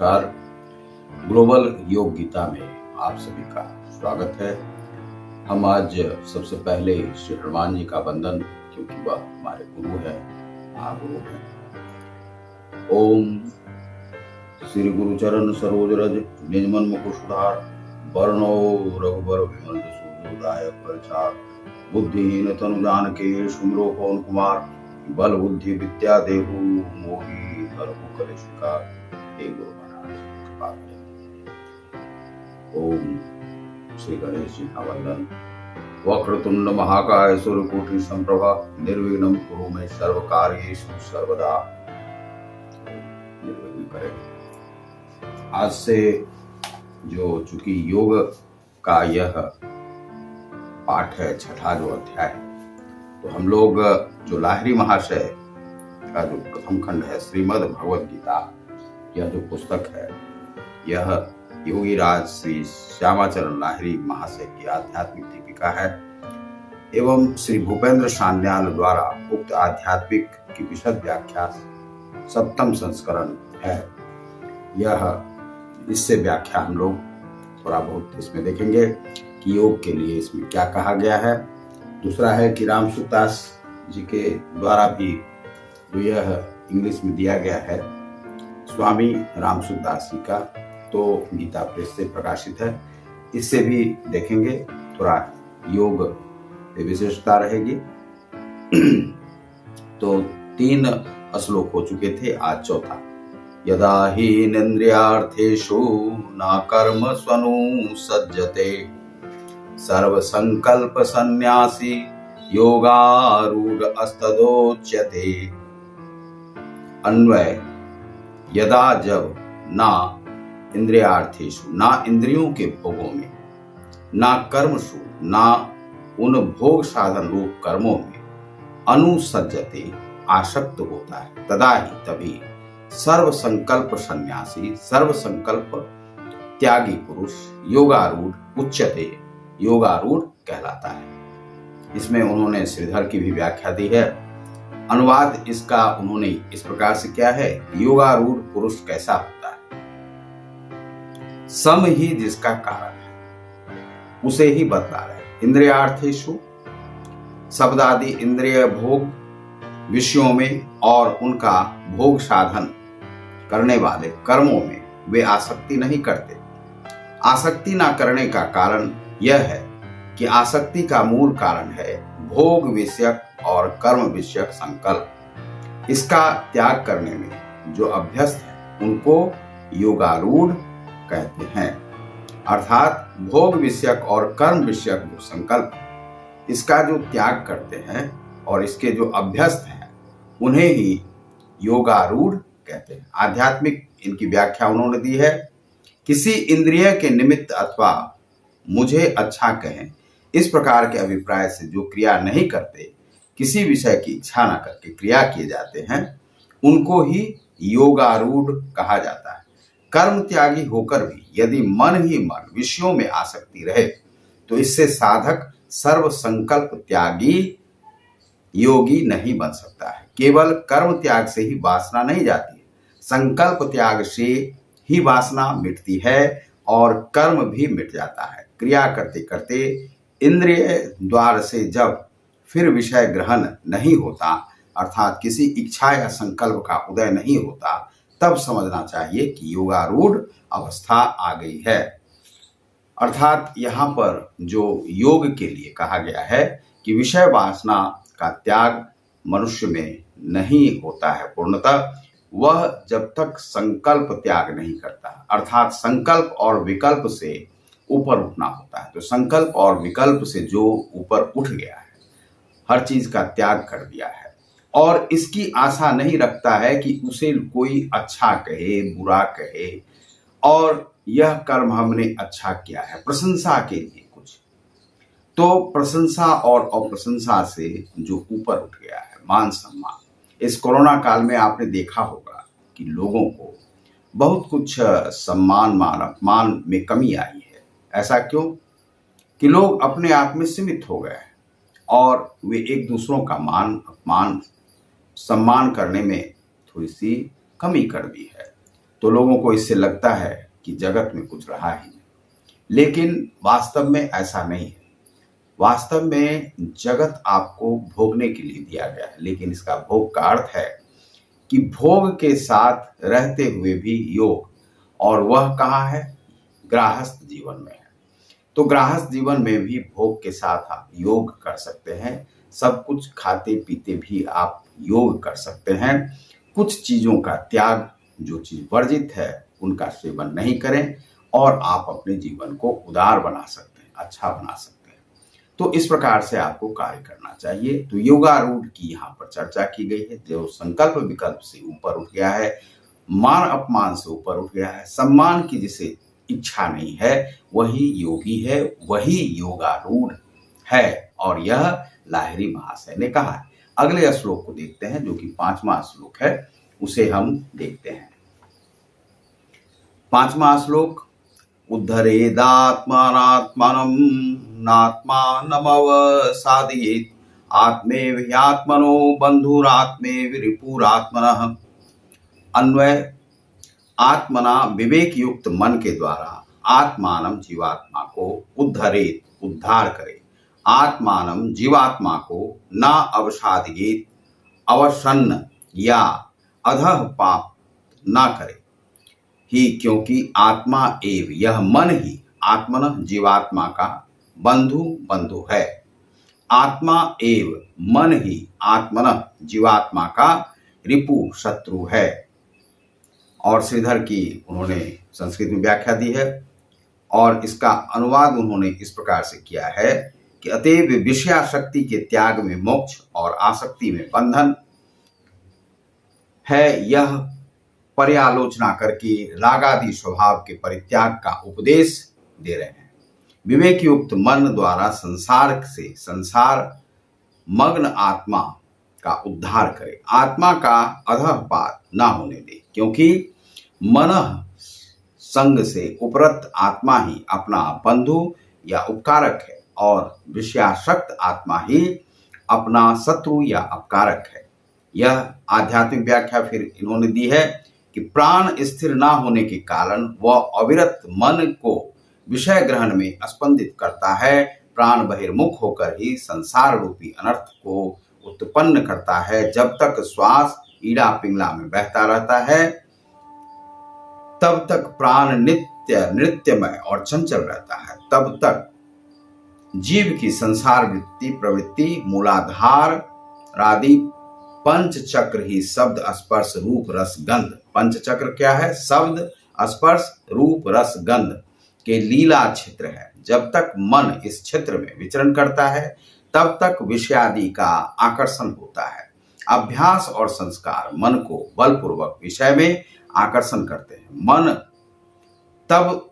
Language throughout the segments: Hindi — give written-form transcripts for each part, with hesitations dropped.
नमस्कार। ग्लोबल योग गीता में आप सभी का स्वागत है। हम आज सबसे पहले श्री हनुमान जी का वंदन, क्योंकि वह हमारे गुरु है, महागुरु है। ओम श्री गुरु चरण सरोज रज निज मन मुकुर सुधार, वर्णो रघुबर विमल सुदायक प्रचार, बुद्धिहीन तनु जान सुमिरो पवन कुमार, बल बुद्धि विद्या देहु मोहि हरहु कलेश विकार, हे गुरु महाराज कृपा करें। ओम श्री गणेश जी का वंदन। वक्रतुंड महाकाय सूर्यकोटि संप्रभा, निर्विघ्नं कुरु मे सर्व कार्येषु सर्वदा। निर्विघ्न करें। आज से जो चूंकि योग का यह पाठ है, छठा जो अध्याय है, तो हम लोग जो लाहिरी महाशय का जो प्रथम खंड है, श्रीमद् भगवद गीता, यह जो पुस्तक है, यह योगी राज श्री श्यामाचरण लाहिरी महाशय की आध्यात्मिक दीपिका है एवं श्री भूपेंद्र सान्याल द्वारा उक्त आध्यात्मिक की विशद व्याख्या सप्तम संस्करण है। यह इससे व्याख्या हम लोग थोड़ा बहुत इसमें देखेंगे कि योग के लिए इसमें क्या कहा गया है। दूसरा है कि राम सुखदास जी के द्वारा भी जो यह इंग्लिश में दिया गया है, स्वामी राम सुखदास जी का, तो गीता प्रेस से प्रकाशित है, इससे भी देखेंगे। थोड़ा योग में विशेषता रहेगी। तो 3 श्लोक हो चुके थे, आज चौथा। यदा हि इन्द्रियार्थेषु न कर्म स्वनु सज्जते, सर्व संकल्प सन्यासी योगारूढ़ अस्तदोच्यते। अन्वय: यदा जब ना इंद्रियार्थेषु, ना इंद्रियों के भोगों में, ना कर्मसु, ना उन भोग साधन रूप कर्मों में, अनुसज्जते आसक्त होता है, तदा ही तभी सर्व संकल्प सन्यासी, सर्व संकल्प त्यागी पुरुष योगारूढ़ उच्यते, योगारूढ़ कहलाता है। इसमें उन्होंने श्रीधर की भी व्याख्या दी है। अनुवाद इसका उन्होंने इस प्रकार से किया है: योगारूढ़ पुरुष कैसा होता है? सम ही जिसका कारण है उसे ही बतला रहे। इंद्रियार्थेषु शब्द आदि इंद्रिय भोग विषयों में और उनका भोग साधन करने वाले कर्मों में वे आसक्ति नहीं करते। आसक्ति ना करने का कारण यह है कि आसक्ति का मूल कारण है भोग विषयक और कर्म विषयक संकल्प। इसका त्याग करने में जो अभ्यस्त है उनको योगारूढ़ कहते हैं। अर्थात भोग विषयक और कर्म विषयक जो संकल्प, इसका जो त्याग करते हैं और इसके जो अभ्यस्त हैं, उन्हें ही योगारूढ़ कहते हैं। आध्यात्मिक इनकी व्याख्या उन्होंने दी है: किसी इंद्रिय के निमित्त अथवा मुझे अच्छा कहें इस प्रकार के अभिप्राय से जो क्रिया नहीं करते, किसी विषय की इच्छा न करके क्रिया किए जाते हैं, उनको ही योगारूढ़ कहा जाता है। कर्म त्यागी होकर भी यदि मन ही मन विषयों में आसक्ति रहे तो इससे साधक सर्व संकल्प त्यागी योगी नहीं बन सकता है। केवल कर्म त्याग से ही वासना नहीं जाती है, संकल्प त्याग से ही वासना मिटती है और कर्म भी मिट जाता है। क्रिया करते करते इंद्रिय द्वार से जब फिर विषय ग्रहण नहीं होता, अर्थात किसी इच्छा या संकल्प का उदय नहीं होता, तब समझना चाहिए कि योगारूढ़ अवस्था आ गई है। अर्थात यहाँ पर जो योग के लिए कहा गया है कि विषय वासना का त्याग मनुष्य में नहीं होता है पूर्णतः, वह जब तक संकल्प त्याग नहीं करता, अर्थात संकल्प और विकल्प से ऊपर उठना होता है। तो संकल्प और विकल्प से जो ऊपर उठ गया है, हर चीज का त्याग कर दिया है और इसकी आशा नहीं रखता है कि उसे कोई अच्छा कहे, बुरा कहे, और यह कर्म हमने अच्छा किया है प्रशंसा के लिए कुछ, तो प्रशंसा और अप्रशंसा से जो ऊपर उठ गया है मान सम्मान। इस कोरोना काल में आपने देखा होगा कि लोगों को बहुत कुछ सम्मान मान अपमान में कमी आई है। ऐसा क्यों? कि लोग अपने आप में सीमित हो गए और वे एक दूसरों का मान अपमान सम्मान करने में थोड़ी सी कमी कर दी है। तो लोगों को इससे लगता है कि जगत में कुछ रहा ही नहीं, लेकिन वास्तव में ऐसा नहीं है। वास्तव में जगत आपको भोगने के लिए दिया गया है, लेकिन इसका भोग का अर्थ है कि भोग के साथ रहते हुए भी योग, और वह कहाँ है? गृहस्थ जीवन में है। तो गृहस्थ जीवन में भी भोग के साथ आप योग कर सकते हैं। सब कुछ खाते पीते भी आप योग कर सकते हैं। कुछ चीजों का त्याग, जो चीज वर्जित है उनका सेवन नहीं करें, और आप अपने जीवन को उदार बना सकते हैं, अच्छा बना सकते हैं। तो इस प्रकार से आपको कार्य करना चाहिए। तो योगारूढ़ की यहाँ पर चर्चा की गई है। जो संकल्प विकल्प से ऊपर उठ गया है, मान अपमान से ऊपर उठ गया है, सम्मान की जिसे इच्छा नहीं है, वही योगी है, वही योगारूढ़ है, और यह लाहिरी महाशय ने कहा है। अगले श्लोक को देखते हैं, जो कि 5वां श्लोक है, उसे हम देखते हैं। 5वां श्लोक, उद्धरेदात्मानात्मानं नात्मानमवसादयेत् आत्मेव ह्यात्मनो बंधुरात्मेव रिपुरात्मनः। अन्वय, आत्मना विवेक युक्त मन के द्वारा आत्मानम जीवात्मा को उद्धरेत, उद्धार करे, आत्मानम जीवात्मा को न अवसादयेत, अवसन्न या अधः पाप न करे ही, क्योंकि आत्मा एव, यह मन ही आत्मन जीवात्मा का बंधु है। आत्मा एव, मन ही आत्मन जीवात्मा का रिपु, शत्रु है। और श्रीधर की उन्होंने संस्कृत में व्याख्या दी है, और इसका अनुवाद उन्होंने इस प्रकार से किया है कि अतएव विषयाशक्ति के त्याग में मोक्ष और आसक्ति में बंधन है। यह पर्यालोचना करके रागादि स्वभाव के परित्याग का उपदेश दे रहे हैं। विवेक युक्त मन द्वारा संसार मग्न आत्मा का उद्धार करे, आत्मा का अधःपात न होने दे, क्योंकि मन संग से उपरत आत्मा ही अपना बंधु या उपकारक है, और विषयासक्त आत्मा ही अपना शत्रु या अपकारक है। यह आध्यात्मिक व्याख्या फिर इन्होंने दी है कि प्राण स्थिर न होने के कारण वह अविरत मन को विषय ग्रहण में स्पंदित करता है। प्राण बहिर्मुख होकर ही संसार रूपी अनर्थ को उत्पन्न करता है। जब तक श्वास ईड़ा पिंगला में बहता रहता है, तब तक प्राण नृत्यमय और चंचल रहता है। तब तक जीव की संसार वृत्ति प्रवृत्ति मूलाधार आदि पंच चक्र ही शब्द स्पर्श रूप रस गंध, पंच चक्र क्या है? शब्द स्पर्श रूप रस गंध के लीला क्षेत्र है। जब तक मन इस क्षेत्र में विचरण करता है, तब तक विषयादि का आकर्षण होता है। अभ्यास और संस्कार मन को बलपूर्वक विषय में आकर्षण करते हैं। मन तब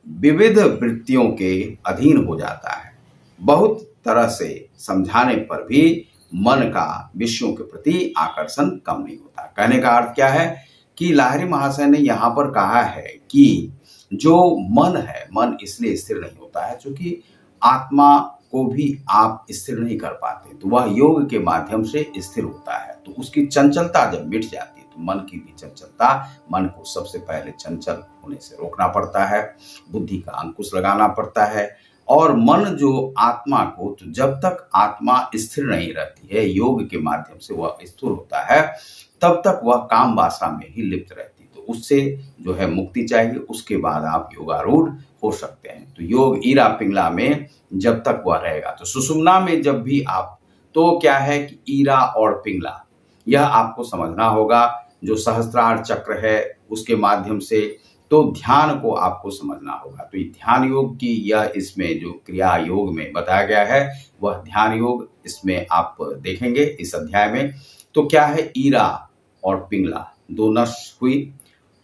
विविध वृत्तियों के अधीन हो जाता है। बहुत तरह से समझाने पर भी मन का विषयों के प्रति आकर्षण कम नहीं होता। कहने का अर्थ क्या है कि लाहिरी महाशय ने यहाँ पर कहा है कि जो मन है, मन इसलिए स्थिर नहीं होता है क्योंकि आत्मा को भी आप स्थिर नहीं कर पाते, तो वह योग के माध्यम से स्थिर होता है। तो उसकी चंचलता जब मिट जाती है, तो मन की भी चंचलता, मन को सबसे पहले चंचल होने से रोकना पड़ता है, बुद्धि का अंकुश लगाना पड़ता है। और मन जो आत्मा को, तो जब तक आत्मा स्थिर नहीं रहती है, योग के माध्यम से वह स्थिर होता है, तब तक वह काम वासना में ही लिप्त रहती है। तो उससे जो है मुक्ति चाहिए, उसके बाद आप योगारूढ़ हो सकते हैं। तो योग ईरा पिंगला में जब तक वह रहेगा, तो सुषुम्ना में जब भी आप, तो क्या है कि ईरा और पिंगला यह आपको समझना होगा। जो सहस्त्रार चक्र है उसके माध्यम से, तो ध्यान को आपको समझना होगा। तो ये ध्यान योग की यह इसमें जो क्रिया योग में बताया गया है, वह ध्यान योग इसमें आप देखेंगे इस अध्याय में। तो क्या है, ईरा और पिंगला दो नस हुई,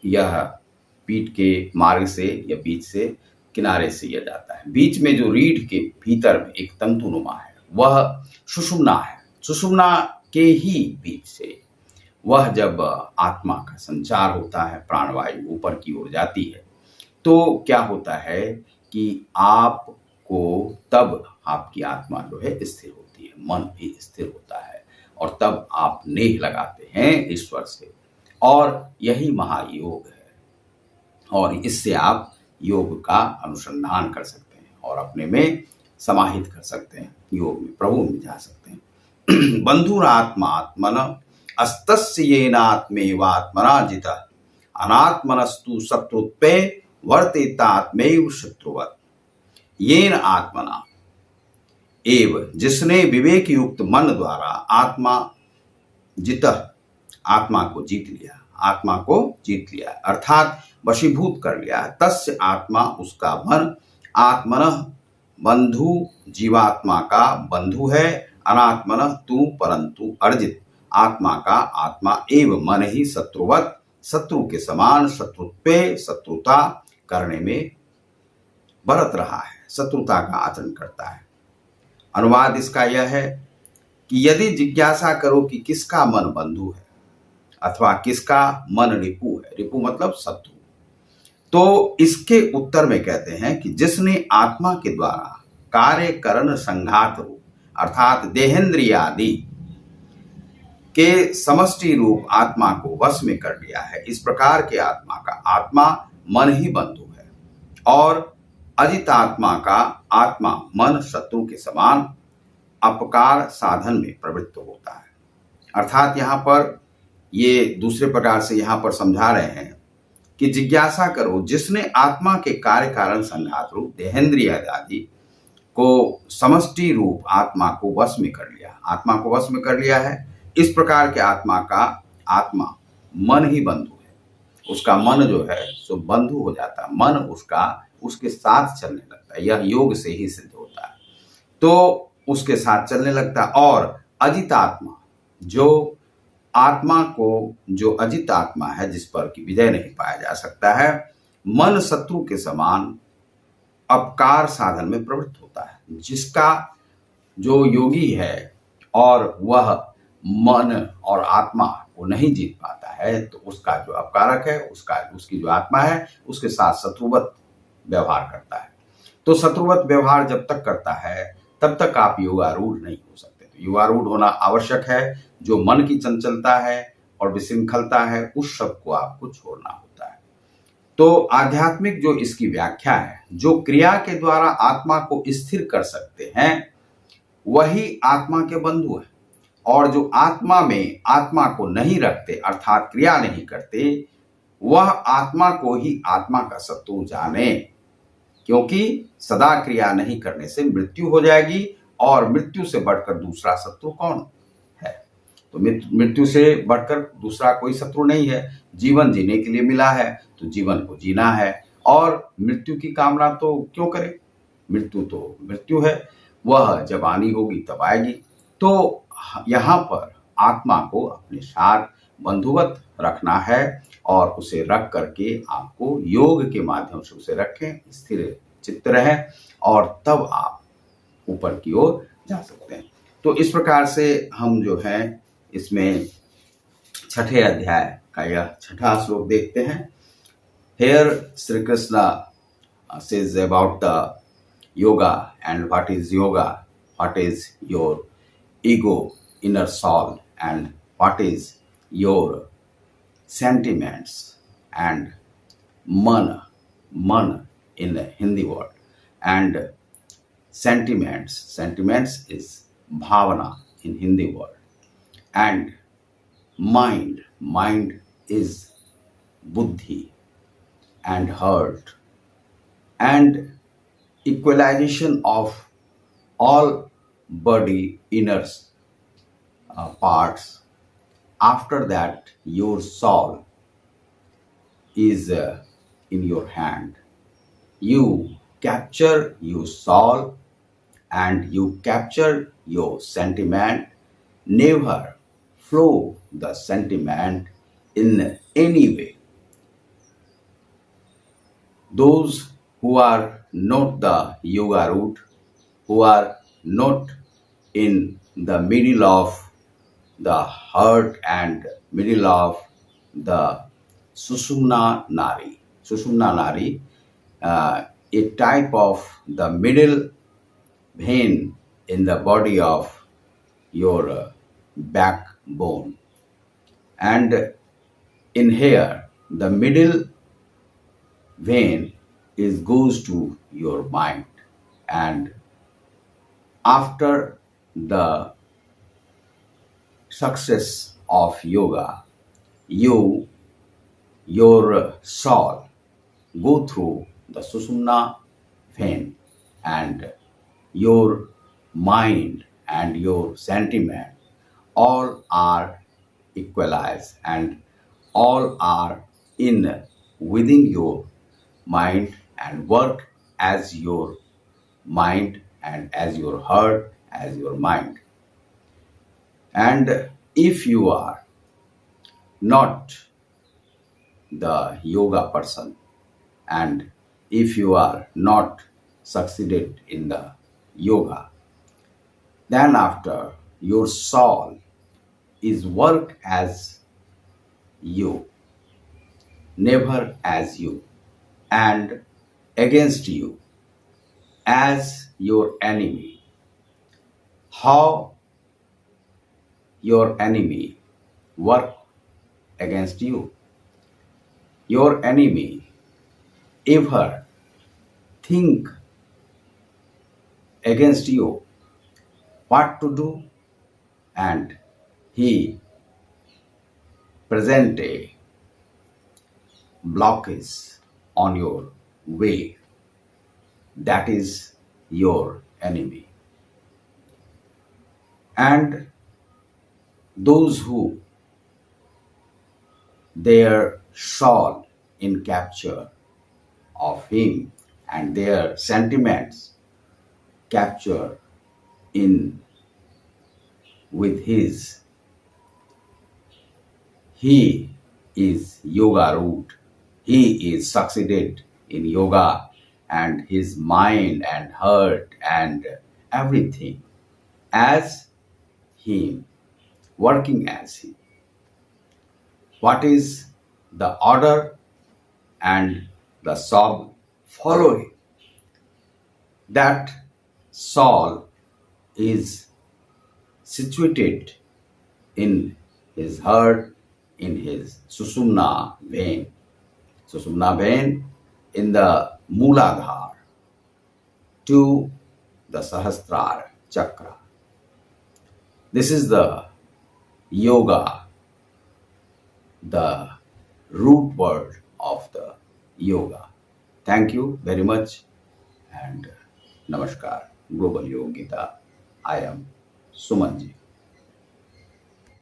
यह पीठ के मार्ग से या बीच से किनारे से यह जाता है। बीच में जो रीढ़ के भीतर में एक तंतुनुमा है, वह सुषुम्ना है। सुषुम्ना के ही बीच से वह जब आत्मा का संचार होता है, प्राणवायु ऊपर की ओर जाती है, तो क्या होता है कि आपको तब आपकी आत्मा जो है स्थिर होती है, मन भी स्थिर होता है, और तब आप नेह लगाते हैं ईश्वर से। और यही महायोग है। और इससे आप योग का अनुसंधान कर सकते हैं और अपने में समाहित कर सकते हैं, योग में प्रभु में जा सकते हैं। बंधुरात्मात्मन अस्तस्य येनात्मेवात्मना जितः अनात्मनस्तु शत्रुत्वे वर्तेतात्मैव शत्रुवत्। येन आत्मना एव, जिसने विवेक युक्त मन द्वारा आत्मा जितः, आत्मा को जीत लिया, आत्मा को जीत लिया अर्थात वशीभूत कर लिया, तस्य आत्मा, उसका मन, आत्मनः बंधु, जीवात्मा का बंधु है, अनात्मनः तू, परंतु अर्जित आत्मा का आत्मा एव मन ही शत्रुवत, शत्रु के समान, शत्रुत्वे, शत्रुता करने में बरत रहा है, शत्रुता का आचरण करता है। अनुवाद इसका यह है कि यदि जिज्ञासा करो कि किसका मन बंधु है अथवा किसका मन रिपु है, रिपु मतलब शत्रु, तो इसके उत्तर में कहते हैं कि जिसने आत्मा के द्वारा कार्य करण संघात रूप अर्थात देहेंद्रिय आदि के समष्टि रूप आत्मा को वश में कर लिया है, इस प्रकार के आत्मा का आत्मा मन ही बंधु है और अजितात्मा का आत्मा मन शत्रु के समान अपकार साधन में प्रवृत्त होता है। अर्थात यहाँ पर ये दूसरे प्रकार से यहाँ पर समझा रहे हैं कि जिज्ञासा करो जिसने आत्मा के कार्य कारण संघात रूप देहेंद्रिय आदि को समष्टि रूप आत्मा को वश में कर लिया, आत्मा को वश में कर लिया है, इस प्रकार के आत्मा का आत्मा मन ही बंधु है, उसका मन जो है सो बंधु हो जाता है, मन उसका उसके साथ चलने लगता है, यह योग से ही सिद्ध होता है, तो उसके साथ चलने लगता है। और अजित आत्मा, जो आत्मा को, जो अजित आत्मा है जिस पर कि विजय नहीं पाया जा सकता है, मन शत्रु के समान अपकार साधन में प्रवृत्त होता है। जिसका जो योगी है और वह मन और आत्मा को नहीं जीत पाता है, तो उसका जो अपकारक है, उसकी जो आत्मा है, उसके साथ शत्रुवत व्यवहार करता है। तो शत्रुवत व्यवहार जब तक करता है तब तक आप योगारूढ़ नहीं हो सकते। तो योगारूढ़ होना आवश्यक है। जो मन की चंचलता है और विशृंखलता है, उस सब को आपको छोड़ना होता है। तो आध्यात्मिक जो इसकी व्याख्या है, जो क्रिया के द्वारा आत्मा को स्थिर कर सकते हैं वही आत्मा के बंधु है, और जो आत्मा में आत्मा को नहीं रखते अर्थात क्रिया नहीं करते, वह आत्मा को ही आत्मा का शत्रु जाने, क्योंकि सदा क्रिया नहीं करने से मृत्यु हो जाएगी और मृत्यु से बढ़कर दूसरा शत्रु कौन है? तो मृत्यु से बढ़कर दूसरा कोई शत्रु नहीं है। जीवन जीने के लिए मिला है तो जीवन को जीना है, और मृत्यु की कामना तो क्यों करें? मृत्यु तो मृत्यु है, वह जब आनी होगी तब आएगी। तो यहाँ पर आत्मा को अपने साथ बंधुवत रखना है और उसे रख करके आपको योग के माध्यम से उसे रखें, स्थिर चित्त रहें, और तब आप ऊपर की ओर जा सकते हैं। तो इस प्रकार से हम जो है इसमें छठे अध्याय का यह छठा श्लोक देखते हैं। Here Sri Krishna says about the yoga and what is yoga, what is your ego, inner soul, and what is your sentiments and man in the Hindi word, and sentiments is bhavana in Hindi word, and mind is buddhi and heart, and equalization of all body inner parts. After that, your soul is in your hand. You capture your soul and you capture your sentiment. Never flow the sentiment in any way. Those who are not the yoga route, who are not in the middle of the heart and middle of the Sushumna Nari, a type of the middle vein in the body of your backbone. And in here, the middle vein is goes to your mind, and after the success of yoga, your soul go through the Sushumna vein, and your mind and your sentiment all are equalized, and all are in within your mind and work as your mind and as your heart as your mind. And if you are not the yoga person, and if you are not succeeded in the yoga, then after your soul is work as you, never as you, and against you, as your enemy. How your enemy work against you? Your enemy ever think against you what to do, and he present a blockage on your way. That is your enemy. And those who their soul in capture of him, and their sentiments capture in with his, he is yoga root, he is succeeded in yoga, and his mind and heart and everything as him, working as him. What is the order, and the soul follow him? That soul is situated in his heart, in his Sushumna vein. Sushumna vein in the Mooladhara to the Sahasrara chakra. This is the yoga, the root word of the yoga. Thank you very much, and namaskar. Global Yoga Gita. I am Sumanji.